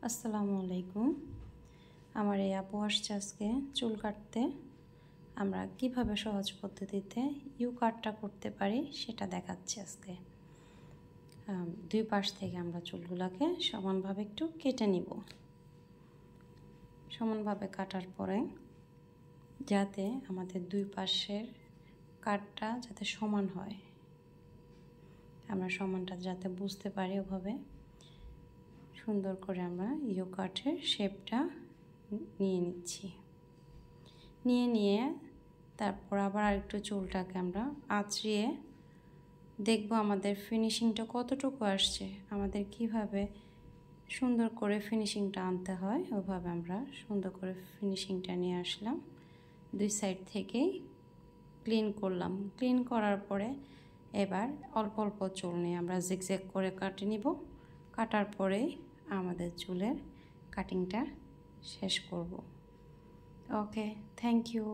আসসালামু আলাইকুম। আমার এই আপু আসছে আজকে চুল কাটতে। আমরা কিভাবে সহজ পদ্ধতিতে ইউ কাটটা করতে পারি সেটা দেখাচ্ছি আজকে। দুই পাশ থেকে আমরা চুলগুলোকে সমানভাবে একটু কেটে নিব। সমানভাবে কাটার পরে যাতে আমাদের দুই পাশের কাটটা যাতে সমান হয়, আমরা সমানটা যাতে বুঝতে পারি ওভাবে সুন্দর করে আমরা ইউ কাটের শেপটা নিয়ে নিচ্ছি। নিয়ে তারপর আবার আরেকটু চুলটাকে আমরা আঁচড়িয়ে দেখব আমাদের ফিনিশিংটা কতটুকু আসছে, আমাদের কিভাবে সুন্দর করে ফিনিশিংটা আনতে হয় ওভাবে আমরা সুন্দর করে ফিনিশিংটা নিয়ে আসলাম। দুই সাইড থেকেই ক্লিন করলাম। ক্লিন করার পরে এবার অল্প অল্প চুল নিয়ে আমরা জিগজ্যাগ করে কাটে নিব। কাটার পরেই আমাদের চুলের কাটিংটা শেষ করব। ওকে, থ্যাংক ইউ।